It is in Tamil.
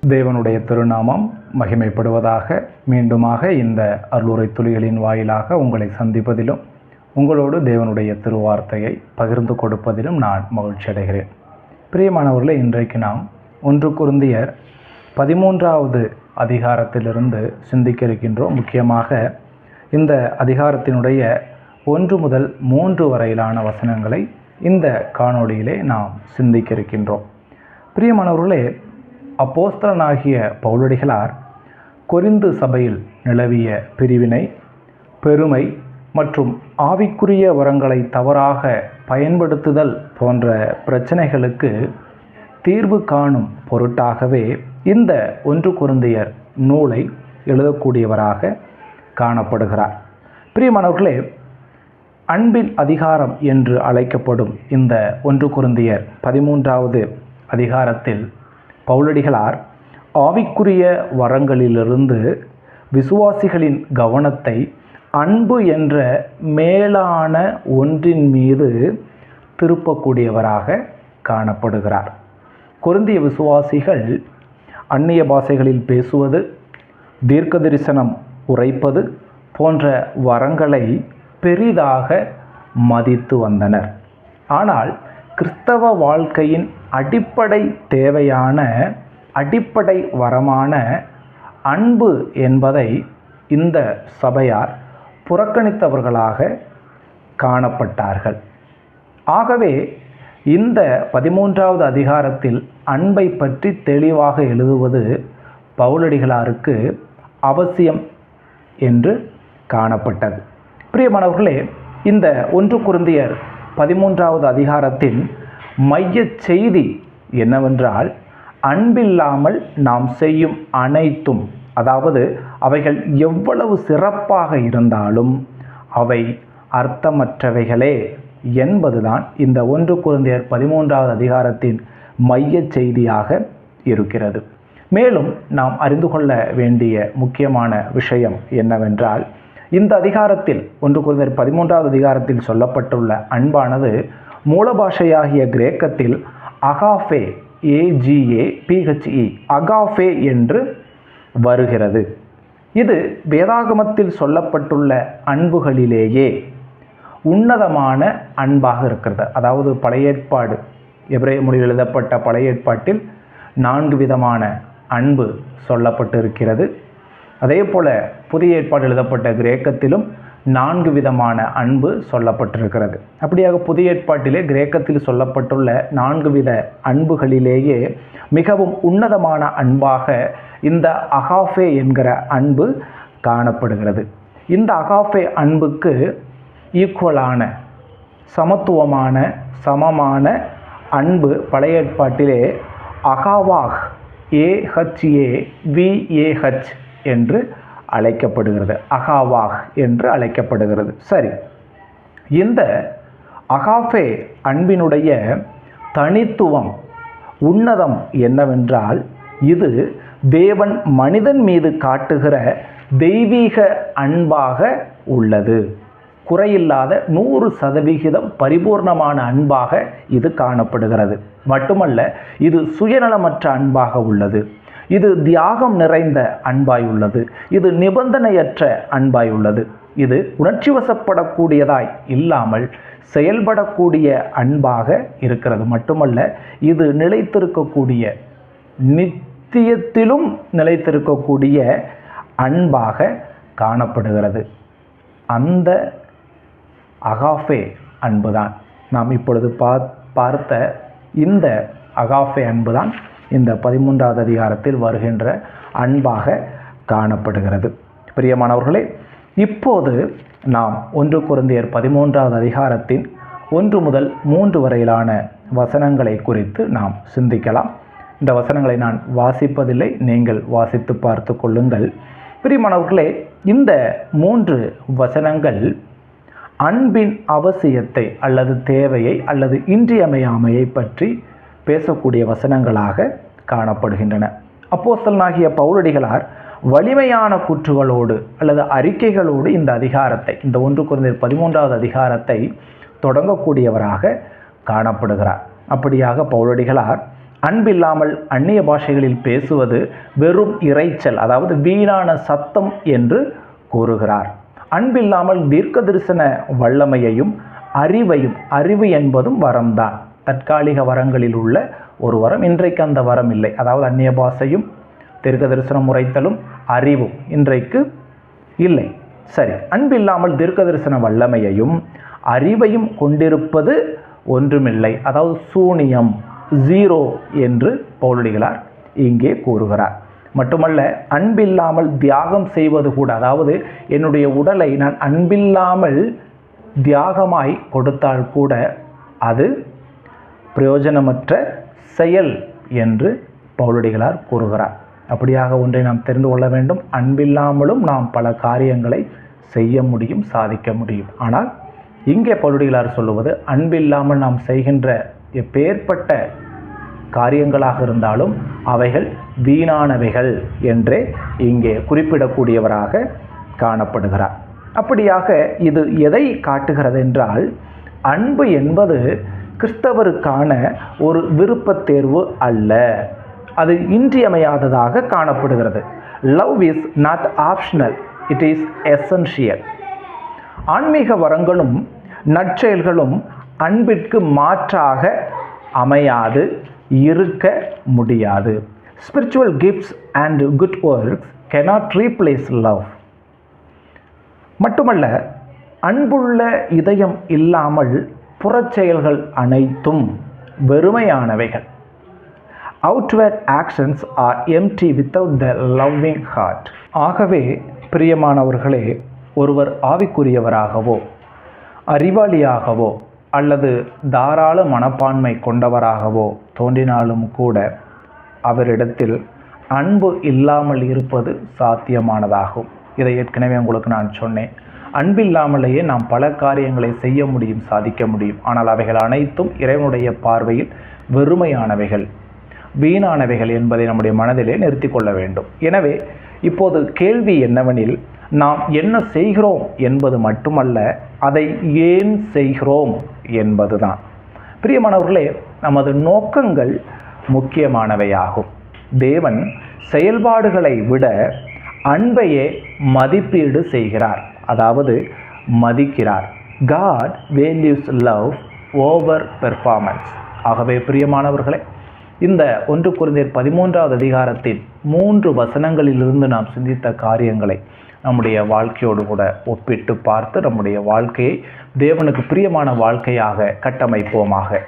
தேவனுடைய திருநாமம் மகிமைப்படுவதாக. மீண்டுமாக இந்த அருளுரை துளிகளின் வாயிலாக உங்களை சந்திப்பதிலும் உங்களோடு தேவனுடைய திருவார்த்தையை பகிர்ந்து கொடுப்பதிலும் நான் மகிழ்ச்சி அடைகிறேன். பிரியமானவர்களே, இன்றைக்கு நாம் 1 கொரிந்தியர் 13வது அதிகாரத்திலிருந்து சிந்திக்க இருக்கின்றோம். முக்கியமாக இந்த அதிகாரத்தினுடைய 1 முதல் 3 வரையிலான வசனங்களை இந்த காணொளியிலே நாம் சிந்திக்க இருக்கின்றோம். பிரியமானவர்களே, அப்போஸ்தலனாகிய பவுலடிகளார் கொரிந்து சபையில் நிலவிய பிரிவினை, பெருமை மற்றும் ஆவிக்குரிய வரங்களை தவறாக பயன்படுத்துதல் போன்ற பிரச்சனைகளுக்கு தீர்வு காணும் பொருட்டாகவே இந்த 1 கொரிந்தியர் நூலை எழுதக்கூடியவராக காணப்படுகிறார். பிரியமானவர்களே, அன்பின் அதிகாரம் என்று அழைக்கப்படும் இந்த 1 கொரிந்தியர் 13வது அதிகாரத்தில் பவுலடிகளார் ஆவிக்குரிய வரங்களிலிருந்து விசுவாசிகளின் கவனத்தை அன்பு என்ற மேலான ஒன்றின் மீது திருப்பக்கூடியவராக காணப்படுகிறார். கொரிந்திய விசுவாசிகள் அந்நிய பாஷைகளில் பேசுவது, தீர்க்க தரிசனம் உரைப்பது போன்ற வரங்களை பெரிதாக மதித்து வந்தனர். ஆனால் கிறிஸ்தவ வாழ்க்கையின் அடிப்படை தேவையான அடிப்படை வரமான அன்பு என்பதை இந்த சபையார் புறக்கணித்தவர்களாக காணப்பட்டார்கள். ஆகவே இந்த 13வது அதிகாரத்தில் அன்பை பற்றி தெளிவாக எழுதுவது பவுலடிகளாருக்கு அவசியம் என்று காணப்பட்டது. பிரியமானவர்களே, இந்த 1 கொரிந்தியர் 13வது அதிகாரத்தின் மைய செய்தி என்னவென்றால், அன்பில்லாமல் நாம் செய்யும் அனைத்தும், அதாவது அவைகள் எவ்வளவு சிறப்பாக இருந்தாலும் அவை அர்த்தமற்றவைகளே என்பதுதான் இந்த 1 கொரிந்தியர் 13வது அதிகாரத்தின் மைய செய்தியாக இருக்கிறது. மேலும் நாம் அறிந்து கொள்ள வேண்டிய முக்கியமான விஷயம் என்னவென்றால், இந்த அதிகாரத்தில் 1 கொரிந்தியர் 13வது அதிகாரத்தில் சொல்லப்பட்டுள்ள அன்பானது மூல பாஷையாகிய கிரேக்கத்தில் அகாஃபே, AGAPHE, அகாஃபே என்று வருகிறது. இது வேதாகமத்தில் சொல்லப்பட்டுள்ள அன்புகளிலேயே உன்னதமான அன்பாக இருக்கிறது. அதாவது பழைய ஏற்பாடு, எபிரேய மொழியில் எழுதப்பட்ட பழைய ஏற்பாட்டில் 4 விதமான அன்பு சொல்லப்பட்டு இருக்கிறது. அதே போல புதிய ஏற்பாடு எழுதப்பட்ட கிரேக்கத்திலும் 4 விதமான அன்பு சொல்லப்பட்டிருக்கிறது. அப்படியாக புதிய ஏற்பாட்டிலே கிரேக்கத்தில் சொல்லப்பட்டுள்ள 4 வித அன்புகளிலேயே மிகவும் உன்னதமான அன்பாக இந்த அகாஃபே என்கிற அன்பு காணப்படுகிறது. இந்த அகாஃபே அன்புக்கு ஈக்குவலான, சமத்துவமான, சமமான அன்பு பழைய ஏற்பாட்டிலே அகாவாஹ், AHAVAH என்று அழைக்கப்படுகிறது. அகாவாஹ் என்று அழைக்கப்படுகிறது. சரி, இந்த அகாஃபே அன்பினுடைய தனித்துவம், உன்னதம் என்னவென்றால், இது தேவன் மனிதன் மீது காட்டுகிற தெய்வீக அன்பாக உள்ளது. குறையில்லாத 100% பரிபூர்ணமான அன்பாக இது காணப்படுகிறது. மட்டுமல்ல, இது சுயநலமற்ற அன்பாக உள்ளது. இது தியாகம் நிறைந்த அன்பாய் உள்ளது. இது நிபந்தனையற்ற அன்பாய் உள்ளது. இது உணர்ச்சி வசப்படக்கூடியதாய் இல்லாமல் செயல்படக்கூடிய அன்பாக இருக்கிறது. மட்டுமல்ல, இது நிலைத்திருக்கக்கூடிய, நித்தியத்திலும் நிலைத்திருக்கக்கூடிய அன்பாக காணப்படுகிறது. அந்த அகாஃபே அன்புதான் நாம் இப்பொழுது பார்த்த இந்த அகாஃபே அன்புதான் இந்த 13வது அதிகாரத்தில் வருகின்ற அன்பாக காணப்படுகிறது. பிரியமானவர்களே, இப்போது நாம் 1 கொரிந்தியர் 13வது அதிகாரத்தின் 1 முதல் 3 வரையிலான வசனங்களை குறித்து நாம் சிந்திக்கலாம். இந்த வசனங்களை நான் வாசிப்பதில்லை, நீங்கள் வாசித்து பார்த்து கொள்ளுங்கள். பிரியமானவர்களே, இந்த 3 வசனங்கள் அன்பின் அவசியத்தை அல்லது தேவையை அல்லது இன்றியமையாமையை பற்றி பேசக்கூடிய வசனங்களாக காணப்படுகின்றன. அப்போஸ்தலனாகிய பவுலடிகளார் வலிமையான கூற்றுகளோடு அல்லது அறிக்கைகளோடு இந்த அதிகாரத்தை, இந்த 1 கொரிந்தியர் 13வது அதிகாரத்தை தொடங்கக்கூடியவராக காணப்படுகிறார். அப்படியாக பவுலடிகளார் அன்பில்லாமல் அந்நிய பாஷைகளில் பேசுவது வெறும் இரைச்சல், அதாவது வீணான சத்தம் என்று கூறுகிறார். அன்பில்லாமல் தீர்க்க தரிசன வல்லமையையும் அறிவையும், அறிவு என்பதும் வரம்தான், தற்காலிக வரங்களில் உள்ள ஒரு வரம். இன்றைக்கு அந்த வரம் இல்லை. அதாவது அந்நிய பாஷையும் தீர்க்க தரிசனம் உரைத்தலும் அறிவும் இன்றைக்கு இல்லை. சரி, அன்பில்லாமல் தீர்க்க தரிசன வல்லமையையும் அறிவையும் கொண்டிருப்பது ஒன்றுமில்லை, அதாவது சூனியம், ஜீரோ என்று பவுலடிகளார் இங்கே கூறுகிறார். மட்டுமல்ல, அன்பில்லாமல் தியாகம் செய்வது கூட, அதாவது என்னுடைய உடலை நான் அன்பில்லாமல் தியாகமாய் கொடுத்தால் கூட அது பிரயோஜனமற்ற செயல் என்று பவுலடிகளார் கூறுகிறார். அப்படியாக ஒன்றை நாம் தெரிந்து கொள்ள வேண்டும். அன்பில்லாமலும் நாம் பல காரியங்களை செய்ய முடியும், சாதிக்க முடியும். ஆனால் இங்கே பவுலடிகளார் சொல்லுவது, அன்பில்லாமல் நாம் செய்கின்ற எப்பேற்பட்ட காரியங்களாக இருந்தாலும் அவைகள் வீணானவைகள் என்றே இங்கே குறிப்பிடக்கூடியவராக காணப்படுகிறார். அப்படியாக இது எதை காட்டுகிறது என்றால், அன்பு என்பது கிறிஸ்தவருக்கான ஒரு விருப்பத் தேர்வு அல்ல, அது இன்றியமையாததாக காணப்படுகிறது. Love is not optional, it is essential. ஆன்மீக வரங்களும் நற்செயல்களும் அன்பிற்கு மாற்றாக அமையாது, இருக்க முடியாது. Spiritual gifts and good works cannot replace love. மட்டுமல்ல, அன்புள்ள இதயம் இல்லாமல் புறச்செயல்கள் அனைத்தும் வெறுமையானவைகள். Outward actions are empty without the loving heart. ஆகவே பிரியமானவர்களே, ஒருவர் ஆவிக்குரியவராகவோ அறிவாளியாகவோ அல்லது தாராள மனப்பான்மை கொண்டவராகவோ தோன்றினாலும் கூட அவரிடத்தில் அன்பு இல்லாமல் இருப்பது சாத்தியமானதாகும். இதை ஏற்கனவே உங்களுக்கு நான் சொன்னேன். அன்பில்லாமலேயே நாம் பல காரியங்களை செய்ய முடியும், சாதிக்க முடியும். ஆனால் அவைகள் அனைத்தும் இறைவனுடைய பார்வையில் வெறுமையானவைகள், வீணானவைகள் என்பதை நம்முடைய மனதிலே நிறுத்தி கொள்ள வேண்டும். எனவே இப்போது கேள்வி என்னவெனில், நாம் என்ன செய்கிறோம் என்பது மட்டுமல்ல, அதை ஏன் செய்கிறோம் என்பதுதான். பிரியமானவர்களே, நமது நோக்கங்கள் முக்கியமானவையாகும். தேவன் செயல்பாடுகளை விட அன்பையே மதிப்பீடு செய்கிறார், அதாவது மதிக்கிறார். God values love over performance. ஆகவே பிரியமானவர்களே, இந்த 1 கொரிந்தியர் 13வது அதிகாரத்தின் 3 வசனங்களிலிருந்து நாம் சிந்தித்த காரியங்களை நம்முடைய வாழ்க்கையோடு கூட ஒப்பிட்டு பார்த்து நம்முடைய வாழ்க்கையை தேவனுக்கு பிரியமான வாழ்க்கையாக கட்டமைப்போமாக.